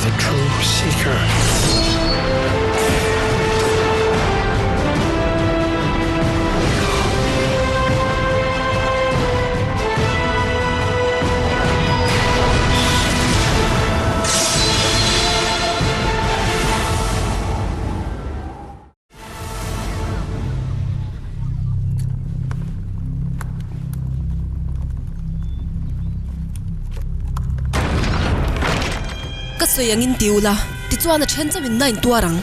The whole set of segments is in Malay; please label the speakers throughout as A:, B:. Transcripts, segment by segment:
A: the truth seeker.
B: So yang in tiula, ti chuan a then chawin nine tuarang.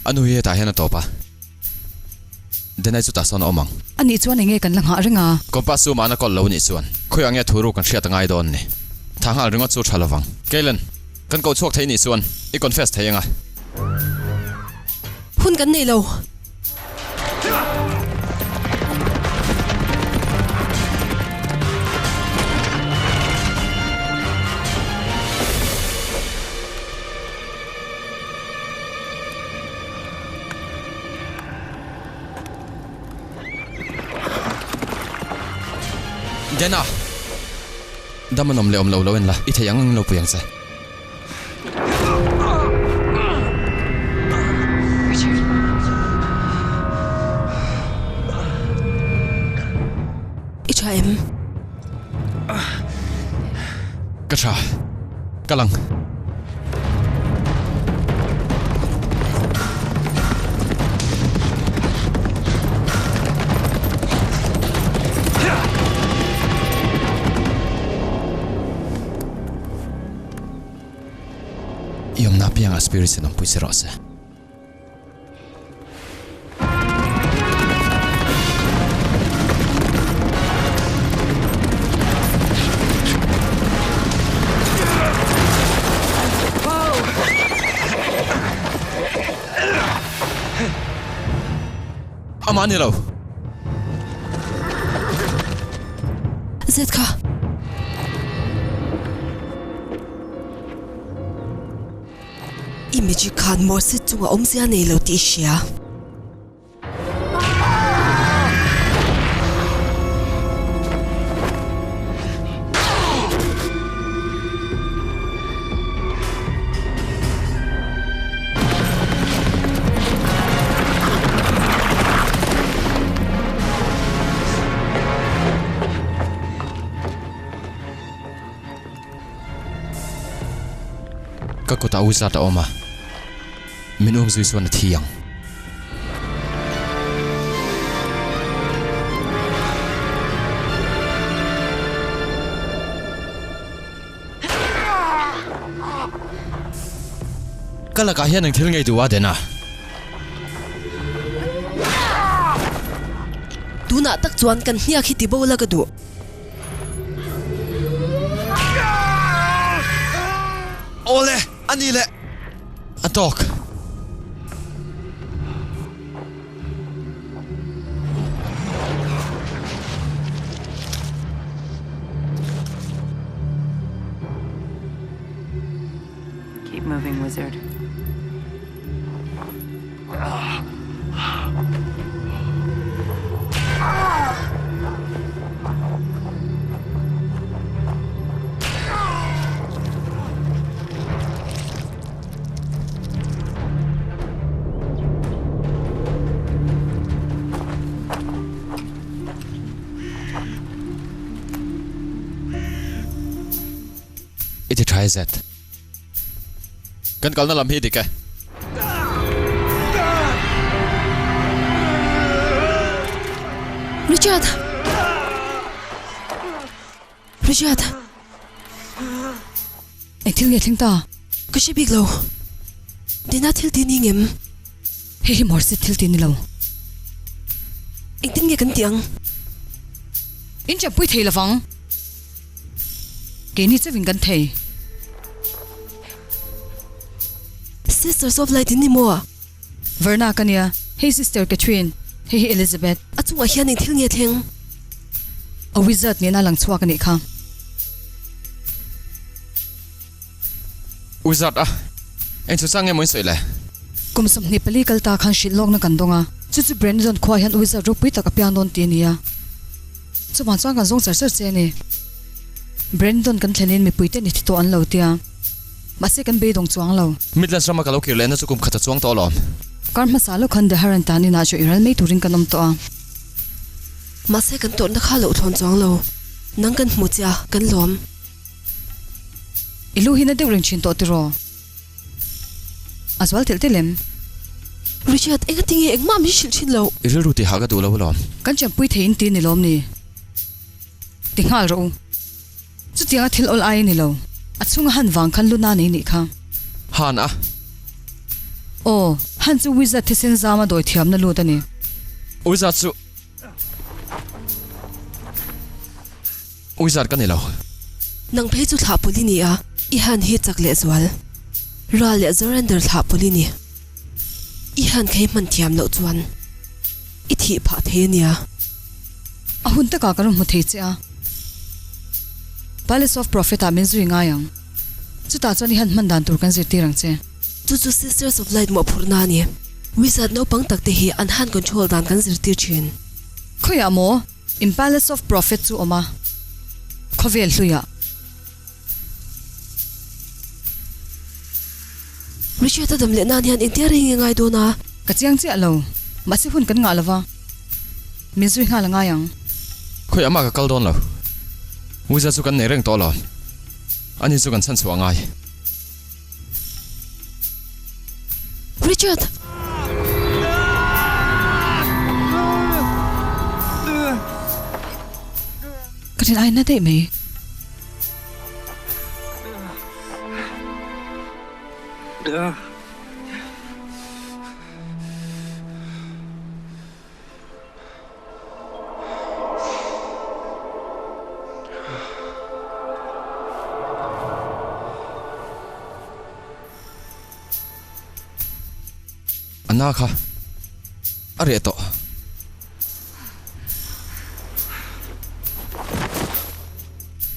C: Anu ye ta hian a topa. Denai chu ta son omang.
D: Ani chuan nge kan lang ha ringa.
C: Kompas su mana kol lo ni chuan. Khoyang ya thuru kan hriat ngai don ni. Thang hal ringa chu thalawang. Kelen, kan ko chok thei ni chuan. I confess theianga.
B: Hun kan nei lo.
C: Dena Damanom le lo en la I theyang lo puyang sa
B: Icha em
C: Kacha Kalang Yom na piang a spirit se non pui se rosa. Amani lo.
B: Zetka. Image khan more sit to a omsia nelo tishia.
C: Kakota usa ta oma. Minum zui suan thiyang. Kala ka hian ang thil ngai duwa dena.
B: Tuna tak chuan kan hnia khiti bola ka du.
C: Ole, anile. Atok.
E: Keep moving, wizard.
C: Iti try that. Kan kal na lam hi dik
B: Richard. Richard.
D: Ek thil nge thling ta.
B: Kashi big lo. Dina thil tiningem.
D: He mor se thil tin lo.
B: Ek tin nge kan tiang.
D: In cha pui thei lawang. Ke ni chawin kan thei.
B: Sisters of Light ni mo.
D: Verna kania. Hey sister Catherine. Hey Elizabeth.
B: Achunga hian thil nge thleng.
D: A wizard ni na lang chwa kan ni kha.
C: Wizard en chu sang moi soi le.
D: Kum sam ni pali kal ta khan shit log na kan donga. Chu Brandon khwa hian wizard ro pui ta ka pian don ti nia. chu ma chuan kan zong char che ni Brandon kan thlenin mi puite ni thito an lo tia mase kan be dong chuang lo
C: Midland sama kalau kir lena chukum khata chuang to lom
D: kar ma salo khan de haran tani na chu iral mei turin kanom to a
B: Mase kan to na khalo thon chong lo. Nang kan mu cha kan lom.
D: ilu hina de ring chin to tiro aswal tel telem
B: Richard enga tingi engma mi shil chin lo.
C: iril ruti haga du lo lom
D: kan cham pui thein ti ni lom ni tingal ro chu tinga thil ol ai ni lo achunga han wang khan lu na ni kha
C: han a
D: o han chu wizard thisen zama doi thiam na lu ta ni
C: wizard chu wizard kan ilo
B: Nang phe chu thla puli ni a. I han hi chak le zwal. Ra le surrender thla puli ni. I han khai man thiam lo chuan. I thi pha the nia.
D: a hun ta ka karum mu thei che a Palace of Prophet a min zui nga yang chu ta chani han man dan tur kan zir tirang che
B: Chu chu Sisters of Light mo phurna ni. Wizard no pang tak te hi an han control dan kan zir tir chin.
D: khoya mo in Palace of Prophet chu oma khovel hluya
B: Richard adam le nan hian intia ring ngai do na.
D: ka chiang che alo masi hun kan nga lawa min zui nga la nga yang
C: khoi ama ka kal don lo wizard chu kan ne reng to lom ani chu kan chan chuang ai
B: Richard.
D: ka tin ai na dei me
C: anna kha are to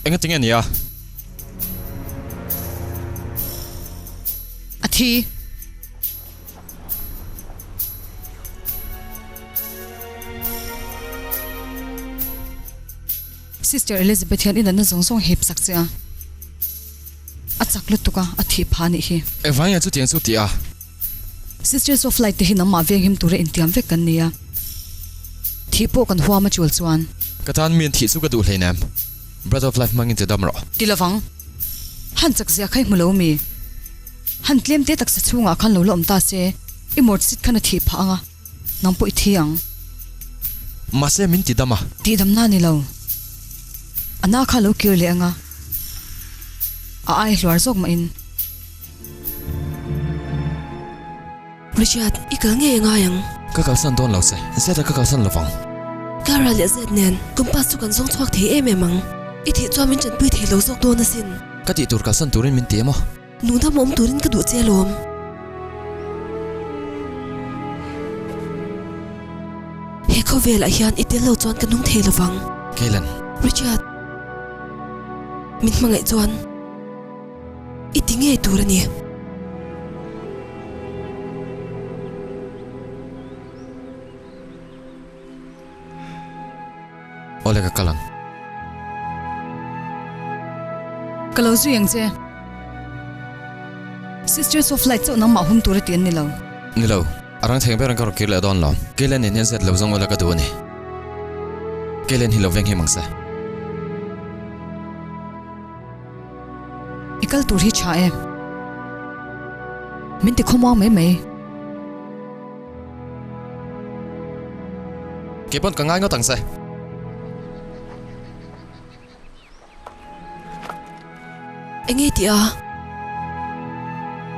C: enga tingen ya
D: athi Sister Elizabeth hian ina na zong zong hep sak che a achak lu tuka athi phani hi
C: evanya chu tiang chu tia
D: Sisters of Light te hi namma veng him ture intiam ve kan nia thipo kan huwa ma chul chuan
C: katan min thi chu ka du hleinam breath of life mangin te damro
D: tilawang han chak zia khai mulo mi han tlem te tak sa chunga khan lo lom ta se imort sit khana thi phanga nang poi thiang
C: mase min ti dama
D: ti dam na ni lo ana kha lo kir le anga a ai hlwar zok ma in
B: Richard ikal nge nga yang.
C: ka kal san don lo se zeta ka kal san lawang
B: Kara le zet nen. Kumpas chu kan zong chuak the em emang. I thi chuan min chan pui the lo zok do na sin.
C: ka ti tur kal san turin min te mo
B: Nu da mom turin ka du che lom. He ko vel a hian itel lo chuan kanung the lawang.
C: kailan
B: Richard. Min mangai chuan. Itinge turani.
C: ole ka kalang
D: kalau zu yang che Sisters of Light chu nang ma hum tur ti an ni lo
C: nilo arang theng berang ka ro kir le don lom kailan ne zet lo zong ola ka du ni kailan hi lo veng he mangsa
D: ikal tur hi cha e min te khomwa me me
C: ke pon ka ngai ngo tang sa
B: Enge ti a.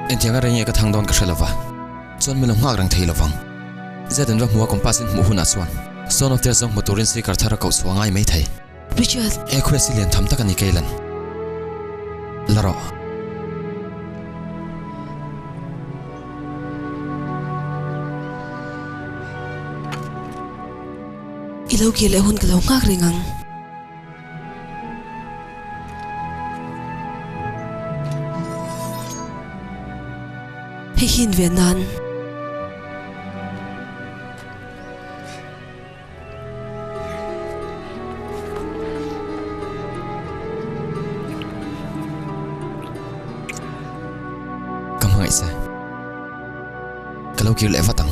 C: en tianga reng ye ka thang don ka shelova chon mi lo ngak rang thei lawang zeden ra muwa kompasin mu huna chuan son of their song motorin si kar thara ko suangai mai thei
B: Richard.
C: e khresilian tham tak ani kailan laro
B: Ilaw ki le hun kalaw ngak ringang. He hin Vietnam.
C: kalau kir le fatang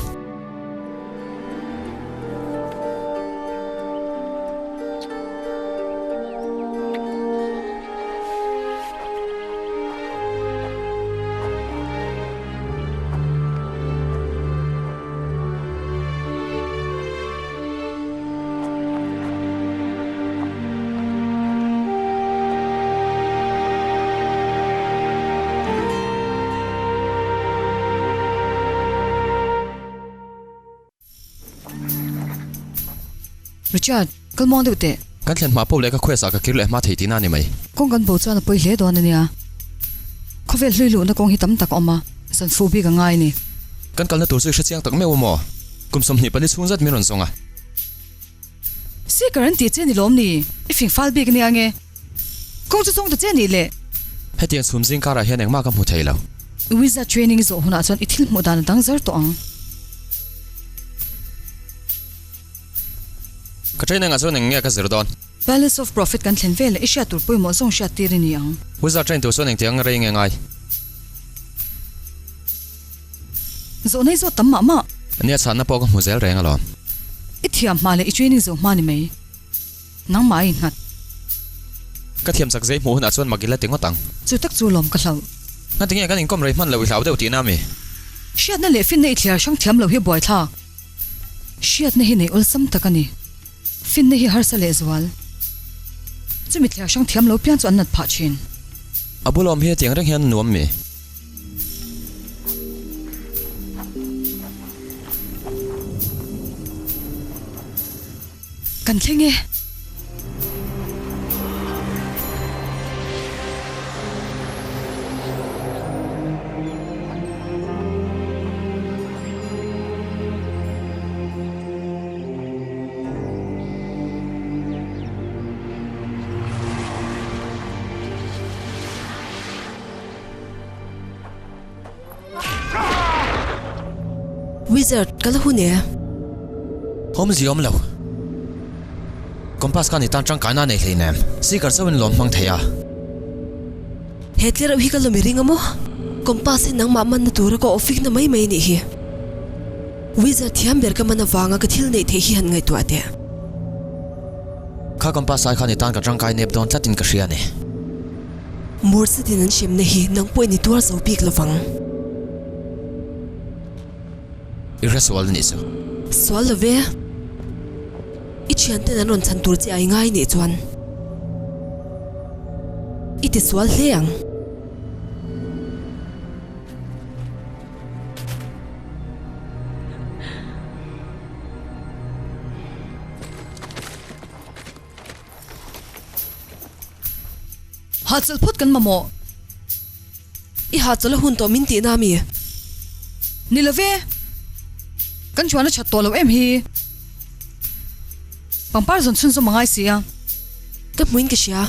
D: Richard kal mon de te
C: kan thlen ma po le ka khwesa ka kir le ma thei tina ni mai
D: kong kan bo chuan a poi hle don ania khovel hlui lu na kong hi tam tak oma san fu bi ka ngai ni
C: kan kal na tur se chiang tak me mo kum som ni pani chung zat mi ron songa
D: si karan ti che ni lom ni I fing fal bi ka ni ange kong chu song de che ni le
C: hetian sum jing kara hian engma ka mu thei lo
D: wizard training zo huna chuan ithil mu dan dang zar to ang
C: ka train nga zon nge ka zirdon
D: Palace of Profit kan thlen vel isha tur poi mo song sha tir ni ang
C: wizard train to so neng tiang rei nge ngai
D: zo nei zo tam ma
C: ania chan na po ka mu zel renga lo
D: I thiam ma le I training zo ma ni mai nang mai ngat
C: ka thiam sak zai mu na chon magila tingo tang
D: chu tak chu lom ka hlau
C: na tinge kan inkom rei man lo hlau deuh ti na mi
D: shiat na le fin nei thliar sang thiam lo hi boy tha shiat na hi nei ol sam takani fin na hi har sa le zwal chumi thliar sang thiam lo pian chuan nat pha chin
C: abulom hi tiang reng hian nuam mi
D: kan thlenge
B: Wizard kalahune
C: hom ziom lo kompas kan itan chang kana nei hleinem sikar chawin lom mang theya
B: hetler hi kalomi ringa mo kompas nang ma man na tura ko ofik na mai mai ni hi Wizard thiam ber ka mana wanga ka thil nei the hi han ngai to ate
C: kha kompas sai khan itan ka chang kai nep don tlatin ka hria ne
B: morse din an shim na hi nang poi ni tur zo pik lawang
C: irreswal ni so
B: swal ve ichian te nan ron chan tur chi ai ngai ni chuan iti swal hleang
D: hatsal phut kan mamo
B: I ha chola hun to min ti na mi
D: ni love kan chuan a chat to lo em hi pampar zon chun zo mangai sia
B: ka muin ka sha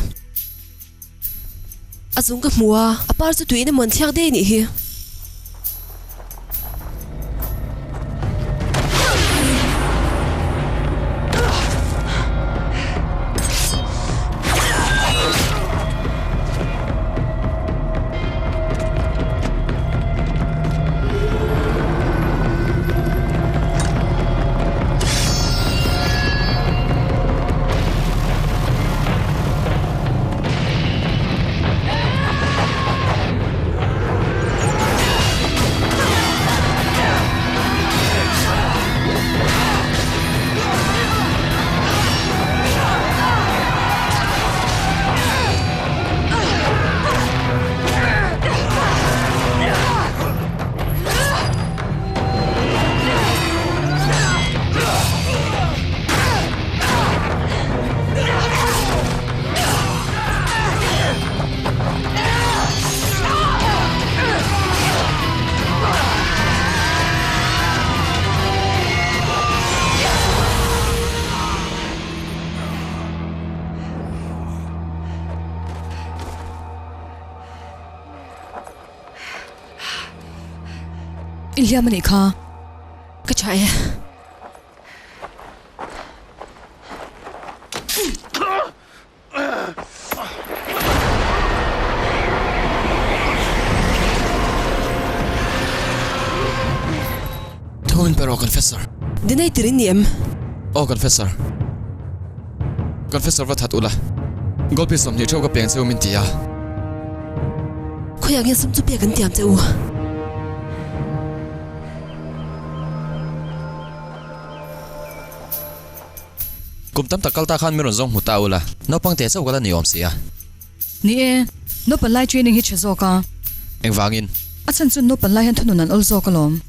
B: azung ka muwa apar chu tuina mon thiak de ni hi
D: Ilya mani kha
B: ka chai
C: oh confessor
B: dinai tirin niam
C: oh confessor confessor va that ula golpi som ni choga peng cheu min tia
B: khoyang ya sam chu pe kan tiam cheu
C: kum tam takal ta khan miron zong muta ula no pang te chau gala ni om sia
D: ni e no palai training hi chezo ka
C: eng wangin
D: achan chun no palai han thunu nan ol zo kalom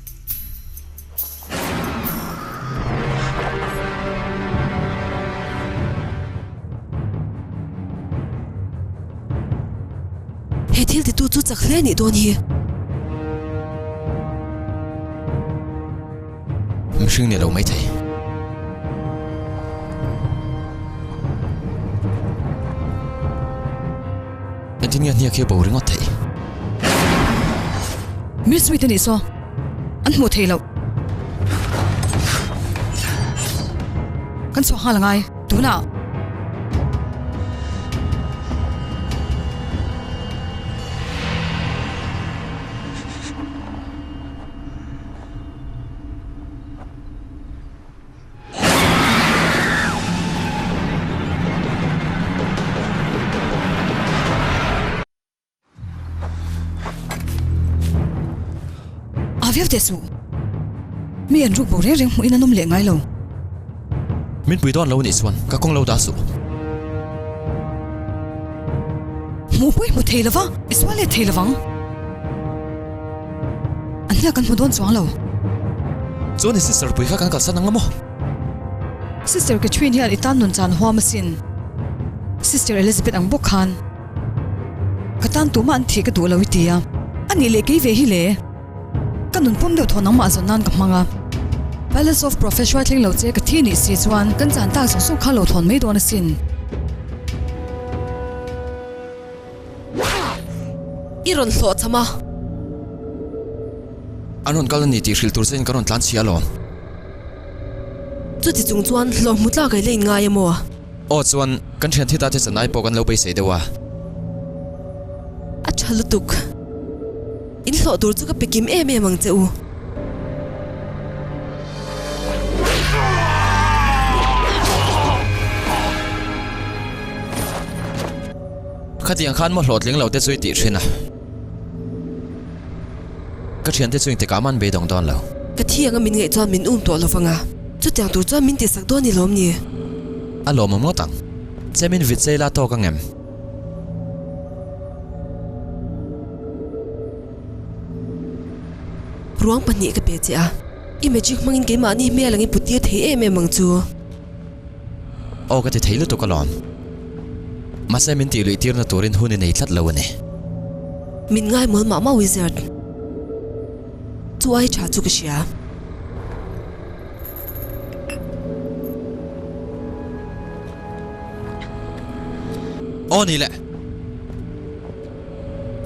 B: he thil ti tu chu chakhle ni don hi
C: mishing ni lo mai thai tin ya kia bo ringot thei
D: miss with ni so an mo thei lo kan so halangai tu na aviav tesu mi an ruk bo re reng mu ina nom le ngai lo
C: min pui don lo ni swan ka kong lo da su
D: mu pui mu thei lawa iswale thei lawang an la kan mu don chuang lo
C: chu ni sister pui kha kan kal san angamo
D: sister ke twin hian itan nun chan hwa masin sister Elizabeth ang bok khan katan tu man thi ka du lo itia ani le ke ve hi le kanun pum de thonang ma zon nan ka manga balance of professional thing lo che ka thi ni si chuan kan chan ta su su kha lo thon mei don sin
B: iron hlo chama
C: anon kal ni ti hril tur chen karon tlan chia lo
B: chu ti chung chuan hlo mutla kai lein nga yemo
C: o chuan kan thian thi ta te chanai po kan lo pe sei dewa
B: a chalutuk in hlo tur chu ka pekim em em ang cheu
C: khatiang khan mo hlot ling lo te chui ti thina ka thian te chuing te ka man be dong don lo
B: ka thianga min ngai chuan min to lovanga chu tiang tur chuan min ti sak do ni lom ni
C: a lo mo tang chemin vit sei la to ka ngem
B: ruang pani ka pe cha i magic mangin ke mani me langi putia the em em mang chu
C: o ka te theilu to kalon mase min ti lui tir na turin hun nei thlat lo ne
B: min ngai mol ma wizard chu ai cha chu ka sia
C: o ni le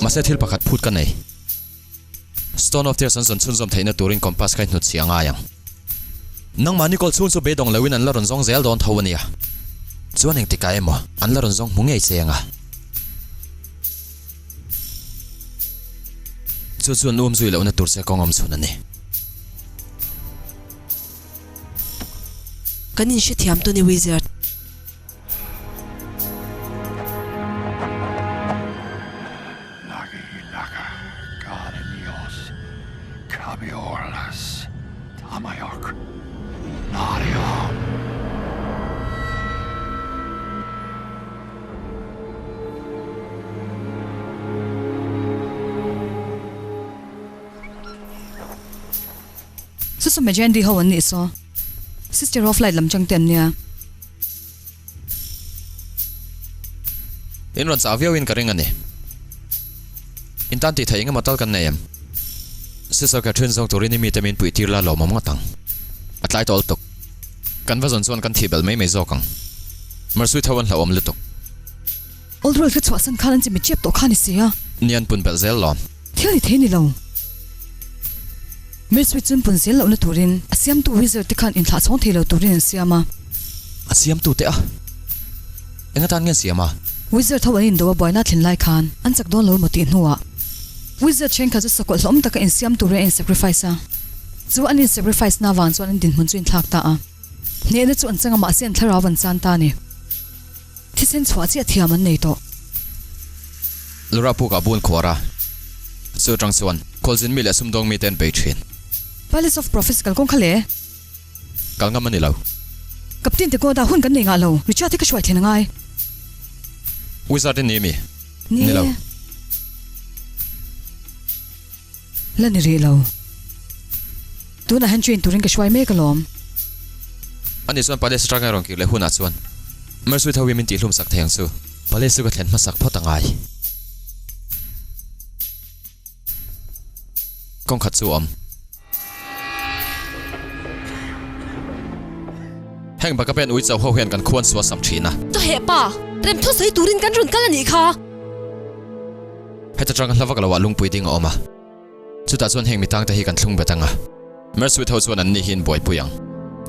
C: mase thil pakhat phut ka nei Stone of Tears an zon chun zom theina turin compass kai hnut chianga yang nang mani kol chun chu be dong lawin an la ron zong zel don thawania chuan eng tika emo an la ron zong mungei chenga chu chuan zui lo na tur se kongom chun ani
B: kanin she thiam to ni wizard
D: so mejendi ho an ni so sister of light lam chang ten nia
C: in ron savio in karing ani in tan ti thainga matal kan neyam sisa ka thun zong turin mi tamin pui tir la lo mom tang atlai tol tok kan va zon chuan kan thibel mai zo kang marsui thawan la om lutuk
D: oldrol ke chwa san khalan chi mi chep to khani sia
C: nian pun bel zel lon
D: theli theni lo Miss Witchun punsil lo na turin asiam tu wizard tikhan in thla chong thelo turin siama
C: asiam tu te a enga tan nge siama
D: wizard thawan in do boy na thin lai khan an chak don lo moti hnuwa wizard chen kha chu sakol hlom taka in siam tu re in sacrifice a chu anin sacrifice na wan chuan an din mun chuin thlak ta a ne na chu an changa ma sen thlara wan chan ta ni thi sen chwa chi athiam an nei to
C: lura pu ka bun khora chu tang chuan kolzin mi le sum dong mi ten pe thin
D: Palace of Prophets kal kong khale
C: kal ngam ani lo
D: kaptin te ko da hun kan nei nga lo richard te ka shwai thlen ngai
C: wizard ni mi
D: ni
C: lo
D: la ni re lo tu na han chuin turin ka shwai me ka lom
C: ani chuan palace tang rong ki le huna chuan mer sui thawi min ti hlum sak theng chu palace ka thlen ma sak photangai kong khat chu heng baka pen ui chau ho hian kan khuan suwa sam thina
B: to he pa rem tho sei turin kan run kal ani kha
C: heta tang hlawak lawa lung puiting oma chuta chuan heng mitang ta hi kan thlung betanga mer sui tho chuan an ni hin boi puyang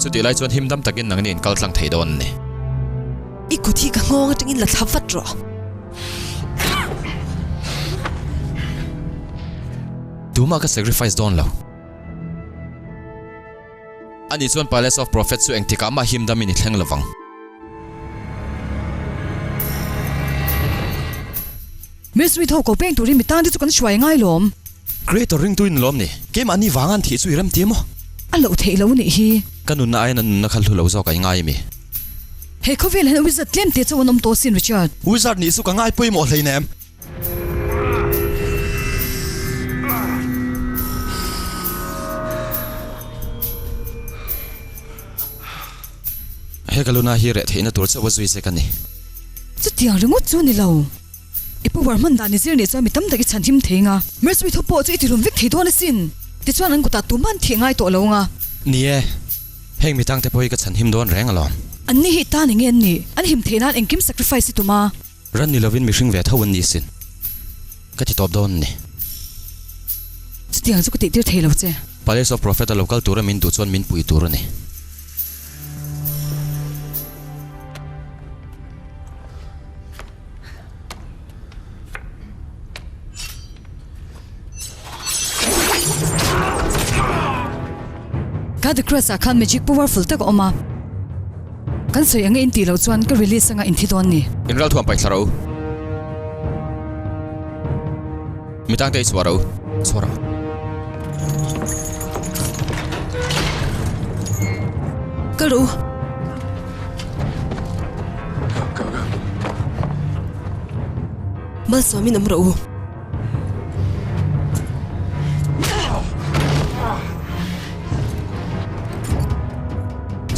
C: chuti lai chuan himdam takin nang nin kal tlang thei don ni
B: ikuthi ka ngong atangin la thlawat ro
C: duma ka sacrifice don lo ani chuan Palace of Prophets chu engtika ma himdam in thleng lawang
D: Miss with ho ko peng turin mitang ti chu kan shwai ngai lom
C: great ring tuin lom ni kem ani wangan thi chu iram timo
D: alo thei lo ni hi
C: kanun na aina na khal thu lo zo kai ngai mi
D: he khovel hen wizard tlem te chu nom to sin richard
C: wizard ni su ka ngai pui mo hleinem he kaluna hi re theina tur chawa zui se kani
D: chu tiang ringot chu ni lo ipo warman da ni zir ni cha mitam dagi chanthim thenga mers with ho po chu itirum vek thei don sin ti chuan an guta tuman thengai to lo nga
C: ni e heng mitang te poi ka chan him don reng alon
D: an ni hi ta ni ngen ni an him theinan engkim sacrifice tuma
C: ran ni lovin mi hring ve thawon ni sin ka ti top don ni
D: chu tiang chu ko ti tir thei lo che
C: Palace of Prophet a local tour min du chon min pui tur ni
D: ka the cross a khan magic powerful tak oma kan soi anga in ti lo chuan ka release anga in thi don ni
C: in ral thuam pai thlaro mitang te swaro swara
B: karu mal somi namro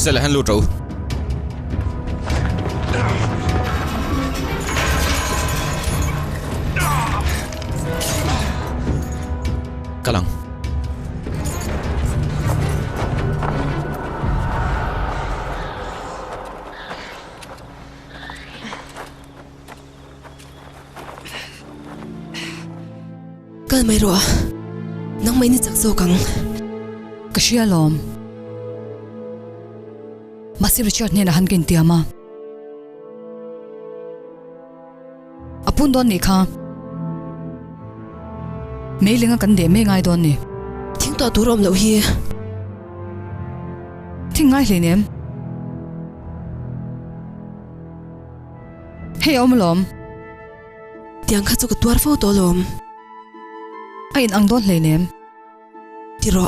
C: sẽ là hắn lưu trụ cá lăng
B: kal mai ro nang mai ni chak zo kang
D: ka shia lom Masih Richard ne na han ken tiama apun don ni kha mailinga kan de me ngai don ni
B: thing to turom lo hi
D: thing ngai hlenem hey omlom
B: tiang kha chu ka tuar fo to lom
D: ain ang don hlenem
B: tiro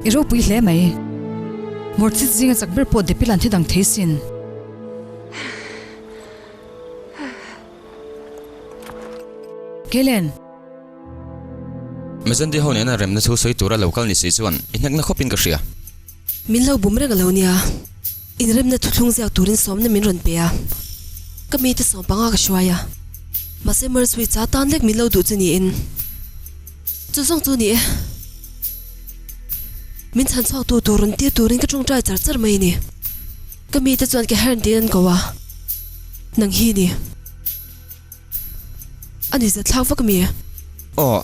D: iro pui hle mai morchi zinga chakber po de pilan thidang theisin Kelen
C: mezen di hone na rem na chu soi tura local ni si chuan inak na khopin ka hria
B: min lo bumre ga lo nia in rem na thuthlung jak turin som na min ron pe a ka mi te som panga ka shwaya mase mer sui cha tan lek min lo du chani in chu song chu ni min chan chok tu turun ti turin ka chung trai char char mai ni ka mi te chuan ke hern din ko wa nang hi ni ani za thlang vak mi
C: Oh,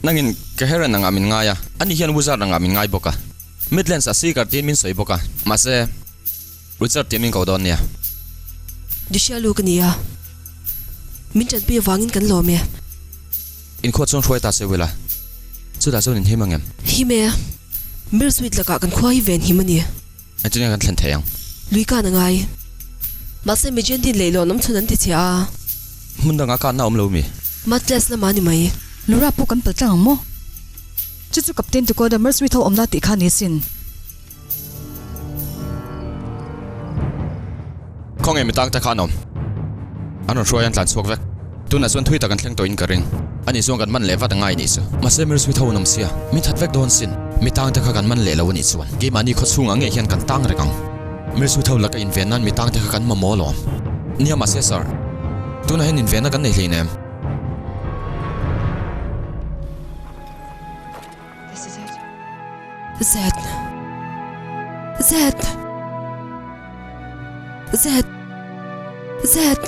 C: nangin keheran nang amin ngaya. Ani hian wizard nang amin ngai boka. Midlands asika tin min soi boka. Mase wizard tin min kaudon nia.
B: dishalu kania min chan pi wangin kan lo me
C: In khot chong thoi ta se wela. Chu da zon in himangem.
B: hi me mir sweet laka kan khwai ven hi mani
C: Anjina kan thlen thayang.
B: lui ka na ngai mase mi jen din leilo nam chunan ti chia
C: Munda nga ka na om lo mi.
B: matles na mani mai
D: lura pu kan patlang mo chu captain to ko da mers with omna ti kha ni sin
C: Khong em tang ta khanom. Anon shroyan tlan suak vek. Tuna zon thui ta kan thleng to in karing. Ani zong kan man leva ta ngai ni su. Mase mers with honam sia. Min that vek don sin. Mi tang ta kha kan man le lo ni chuan. Ge mani kho chunga nge hian kan tang rekang. Mers with la ka in ven nan mi tang ta kha kan ma mo lo. Nia mase sir. Tuna hen in ven na kan nei hlinem.
D: this is it
B: Zed Zed Zed Zed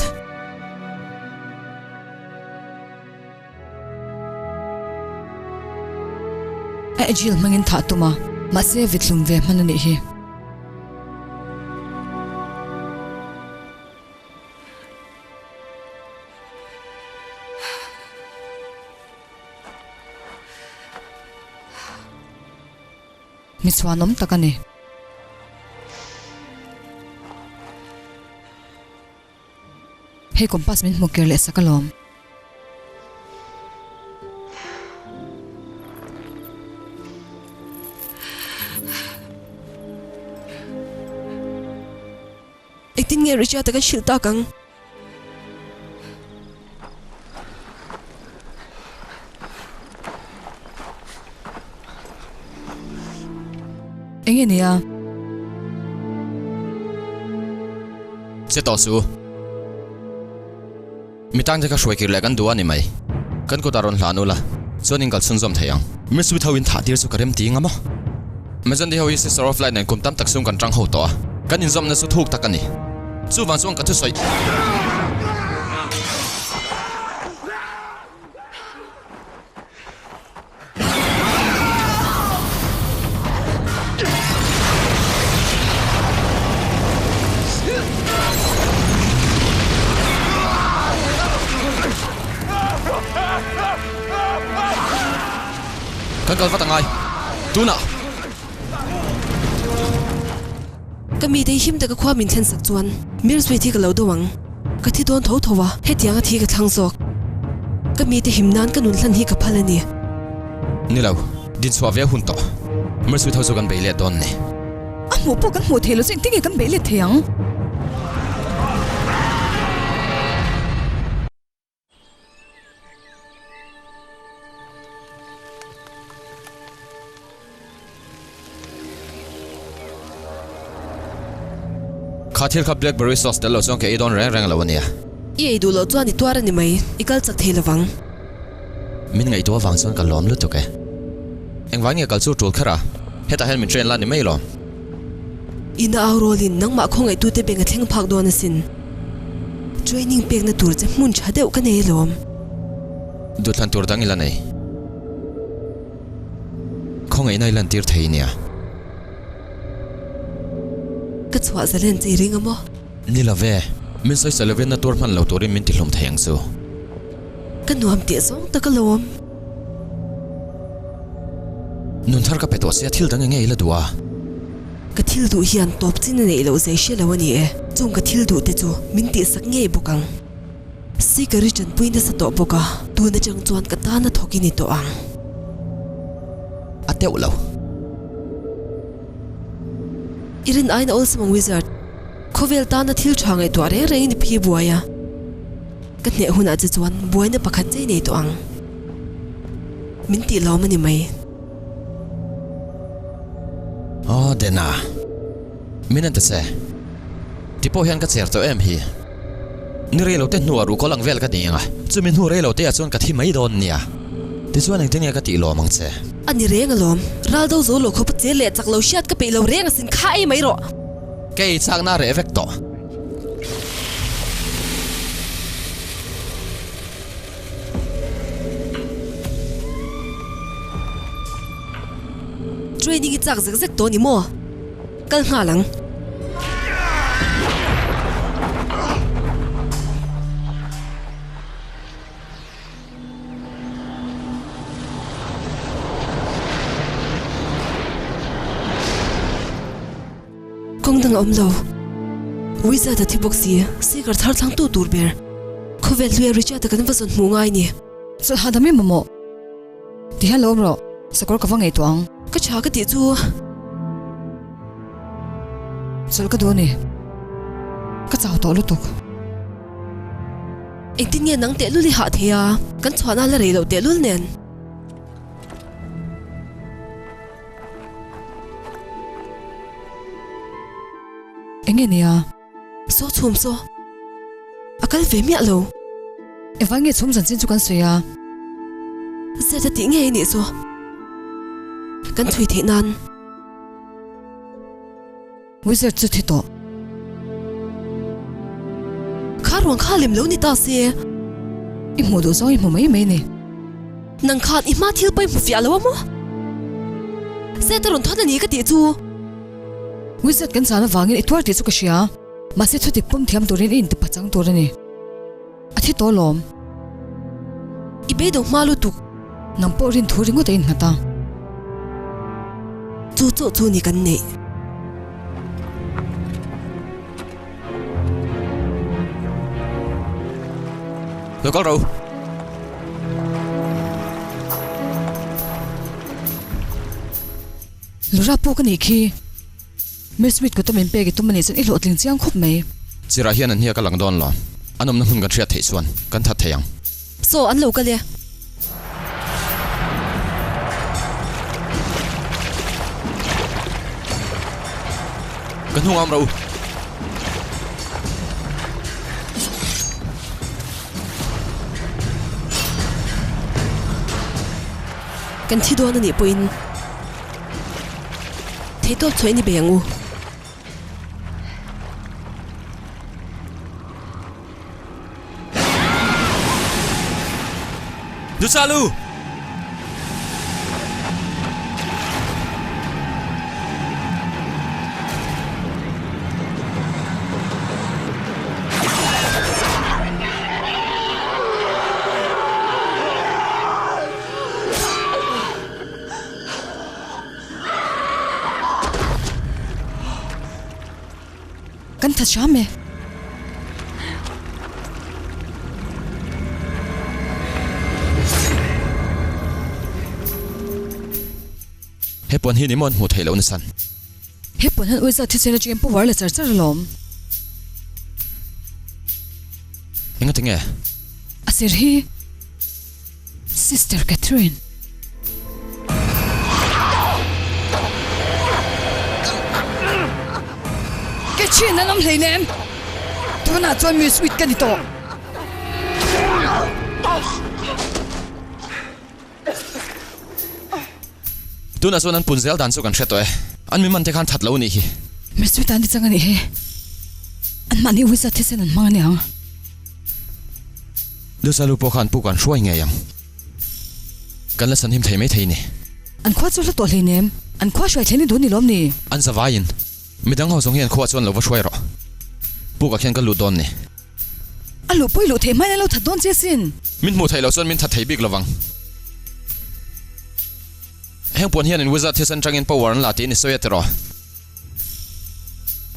D: ajil mangin tha tuma mase vitlum ve manani hi miswanom takani hey kompas min mokele sakalom
B: Ektin nge richa ta kan shilta kang
D: engene ya
C: Se to su. Mi tang ta kha shwai kir le kan duani mai. Kan ko daron hlanula. Zoning kal sunzom thayang. Mers with hawin tha dir su karem ti ngama. Mazan di hawi sister of light nen kum tam tak sung kan tang ho to. Kan in zom na su thuk takani. Chu wang sung ka thu soi. Kan kal vatangai. Tuna.
B: kami te him ta ka khwa min then sak chuan mir sweet thi ka lo dowang ka thi don tho thowa he tianga thi ka thlang zok kami te him nan ka nun hlan hi ka phalani
C: Nilau. Din swa ve hun to. Mers with house kan beile don ne.
D: amo po kan mo thelo sing tinge kan bele theyang
C: Khathil kha blackberry sauce telo chong ke idon reng lawania.
B: ye du lo chuan ni twar ani mai ikal chak thelawang
C: Min ngai to wang son ka lom lu to ke. Engwang ye kal chu tul khara. Heta hel min train la ni mai lo.
B: ina awrolin nangma khongai tu te benga thleng phak don asin training pek na tur che mun chadeu ka nei lom
C: Du thlan tur dang ila nei. Khong ai nai lan tir thei nia.
B: ka chwa zalen che ring amo
C: Nila ve. Min sai salaven na tur man lo torin min ti hlom thayang su.
B: ka nuam te song ta ka lom
C: Nun thar ka peto sia thil dang nge ila duwa.
B: ka thil du hian top chin nei lo zai she lawani e chung ka thil du te chu min ti sak nge bokang si ka ri chan puin sa to boka tu na chang chuan ka ta na thoki ni to ang
C: Ateu lo.
B: irin aina ol samang wizard khovel ta na thil thangai to re re ni phi buaya ka ne huna che chuan buaina pakhat chei nei to ang min ti lo mani mai
C: Oh dena. Minan ta se. Tipo hian ka cher to em hi. Ni re lo te nu aru ko lang vel ka dinga. Chu min hu re lo te a chon ka thi mai don nia. Ti chuan ang tinga ka ti lo mang che.
B: ani renga lom ral do zo lo kho pa che le chak lo shat ka pe lo renga sin kha ai mai ro
C: Kei chak na re vek to.
B: training i chak zek zek to ni mo kal nga lang kong dang om lo wizard at boxi sigar thar thang tu turber khovel lue richard kan vason mu ngai ni
D: so hadami momo ti hello bro sakor ka wangai tuang
B: ka cha ka ti chu
D: sol ka do ni ka chaw to lu tuk
B: engtin nge nang te lu li ha thea kan chwana la re lo te lul nen
D: enge nia
B: so chum so akal ve mi alo
D: ewange chum jan chin chu kan soya
B: zeta ti nge ni so kan thui the nan
D: wizard chu thi to
B: kharwang khalim lo ni ta se
D: I mo do zo I mo mai mai ni
B: nang khan I ma thil pai mu fi alo mo zeta ron thona ni ka ti chu
D: wizard kan sana wangin itwar ti chu ka sia ma se thutik pum thiam torin in te pachang torani athi to lom
B: I be do malu tu
D: nang po rin thuringo te in hata
B: chu chu chu ni kan nei
C: Local row.
D: lura po ka ni khi meswit ko to men pe gi to mani san I lo tling chiang khop mai
C: Chira hian an hia ka lang don lo. Anom na hun kan thria thei suan. Kan that theiang.
B: so an lo ka le
C: Kan hung am row.
B: kan thi do na ni poin thei top choi ni bengu
C: Dusalu.
D: kan tha chame
C: Hepon hi ni mon mu thei lo na san.
D: he pon han wizard thi sena chim po war la char char lom
C: Inga tinge.
D: asir hi sister Catherine ke chin na lam hleinem to na chon mi sweet kan to
C: Tu na suan an punzel dan su kan threto e. An mi man te khan that lo ni hi.
D: mi sweet an di changani he an mani wizard thi sen an mangani ang
C: Dusalu po khan pu kan hruai nge yang. Kan la san him thei mai thei ni.
D: an khwa chu la to hleinem an khwa shwai thleni do ni lom ni
C: An zawain. Midang ho zong hian khwa chuan lo wa hruai ro. Pu ka khian ka lu don ni.
D: alo poi lo the mai na lo that don che sin
C: Min mu thei lo chuan min that thei bik lawang. Heng pon hian in wizard thisan tangin power an la ti ni soya tero.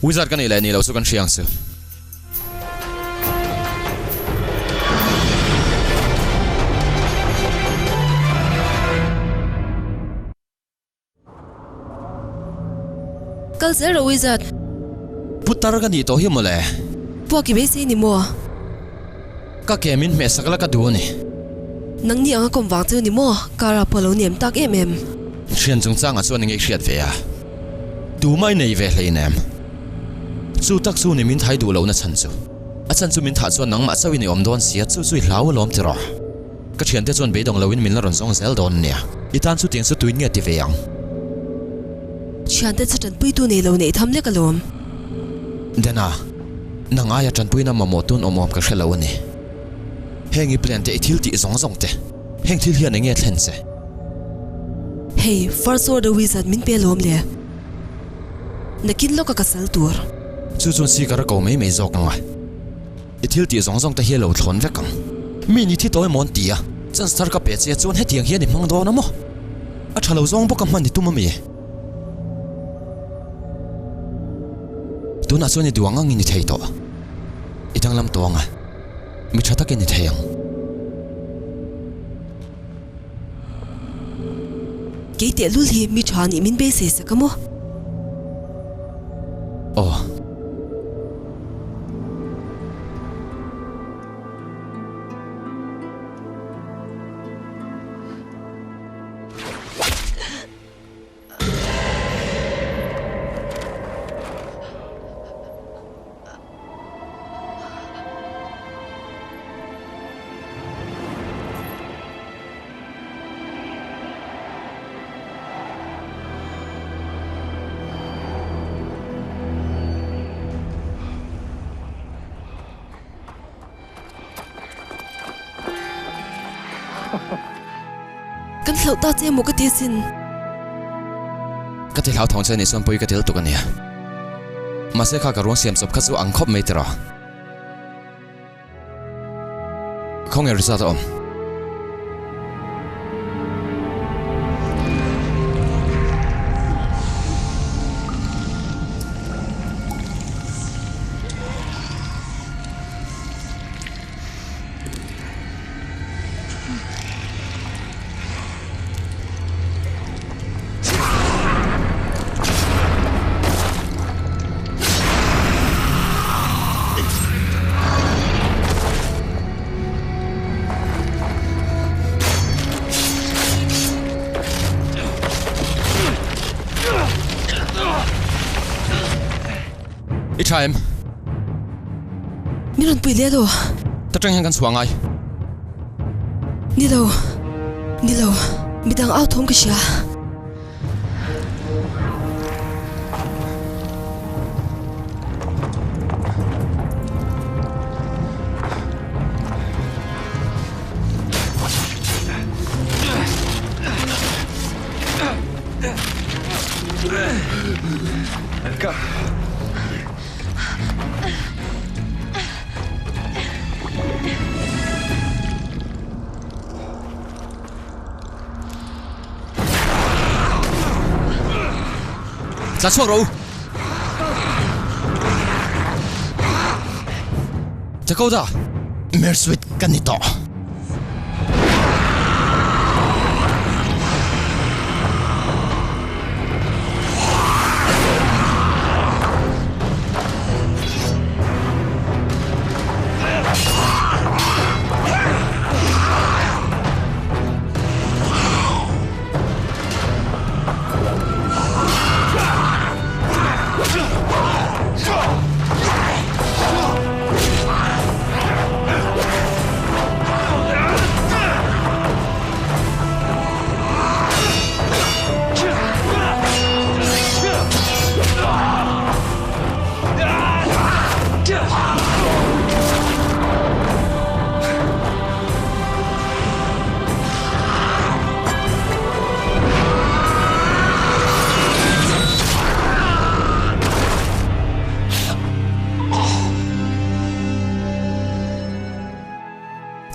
C: Wizard kan ile ni lo su kan hriang su.
B: kal zero wizard
C: Putar kan ni to hi mo le.
B: po ki be se ni mo
C: Ka ke min me sakla ka du ni.
B: nang ni anga kom wang chu ni mo kara polo nem tak em
C: Thian chung chang a chuan nge hriat ve a. Tu mai nei ve hleinem. Chu tak chu ni min thai du lo na chan chu. A chan chu min tha chuan nang ma chawi ni om don sia chu chui hlau lom tero. Ka thian te chuan be dong loin min la ron zong zel don nia. Itan chu ting chu tuin nge ti ve yang.
B: chian te chatan pui tu nei lo nei tham le kalom
C: Dena. Nang aya chan puina mamotun omom ka hrelo ni. Hengi plan te ithil ti zong zong te. Heng thil hian nge thlen se.
B: Hey, first order wizard min pe lom le. Nakin lo ka kasal tur.
C: Chu chun si kara ko mai zok nga. Ithil ti zong zong ta hi lo thlon ve kang. Mi ni thi toy mon tia. Chan star ka pe che chun he tiang hian ni mang do na mo. A thalo zong bo ka man ni tu ma mi. Tu na chun ni duang ang ni thei to. Itang lam to nga. Mi thata ke ni theyang.
B: Ke te lul hi mi than I min be se sakamo.
C: Oh.
B: Kan hlau ta che mo ka ti sin.
C: Ka til hau thong chen ni son poi ka til tu kan ya. Ma se kha ka rong siam sop kha chu ang khop mai tera. Khong er sa ta om. Time.
B: Mi ron pui le do.
C: Ta tang hang kan suang ai.
B: Ni lo. Mi dang out thong ka sha.
C: Ra chuak ro. Ta ko da. Mer sweet kan ni to.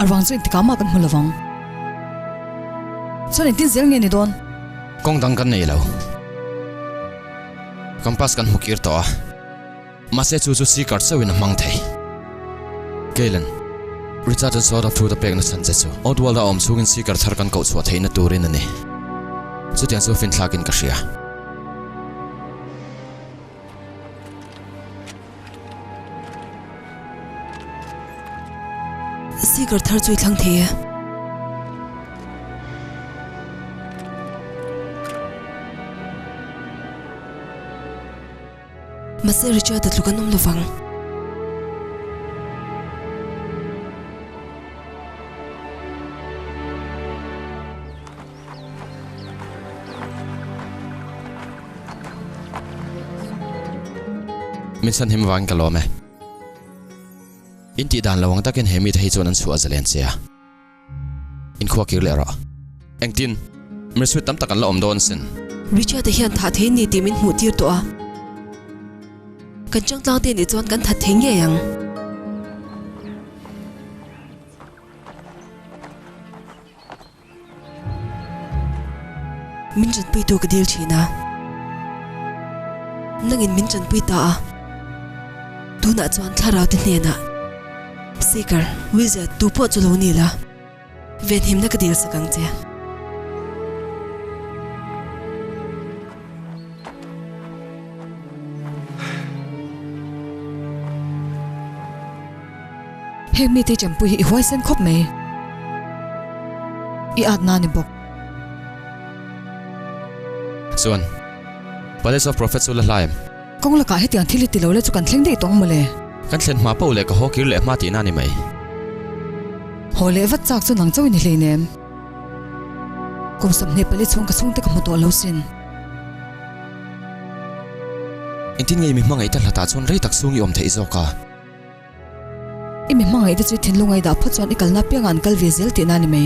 D: Arwang chu intikama kan hmulavang. Chuan in tin zel nge ni don.
C: Kong dang kan nei lo. Kompas kan mukir to. Ma se chu si kar so in mang thei. Galen. Richard and sort of through the peg na san jesu. Odwal da om sugin si kar thar kan ko chwa theina turin ani. Chu tiang so fin thlakin ka ria.
B: Sigar thar chui thlang the. Mase Richard at lukan lovang.
C: Minsan him wang kalome. Inti dan lawang takin hemi thei chon an chu azalen sia. In khwa kir le ra. Engtin Mersui tam takan la om don sin.
B: Richard te hian tha the ni timin hmu tir to a kan chang tlang te ni chuan kan that theng nge yang min jan pui tu ka dil thina nangin min jan pui ta a tuna chuan tharau te hna Seeker wizard tu po chulo ni la ven him na ka dil sakang che
D: Hemi te jampu hi huai sen khop me I at na ni bok
C: Suan. Palace of Prophets ula hlaim.
D: kong la ka hetiang thili ti lo le chu kan thleng dei tong mole
C: Kan thlen ma pau le ka hokir le ma ti na ni mai.
D: hole vat chak chu nang chawin hlei nem kum sam ne pali chung ka chung te ka mo to lo sin
C: Intin ngai mi mangai ta hlata chon rei tak sungi om thei zo ka.
D: imi mangai te chu thinlungai da phachon ikalna piangan kal vezel ti na ni me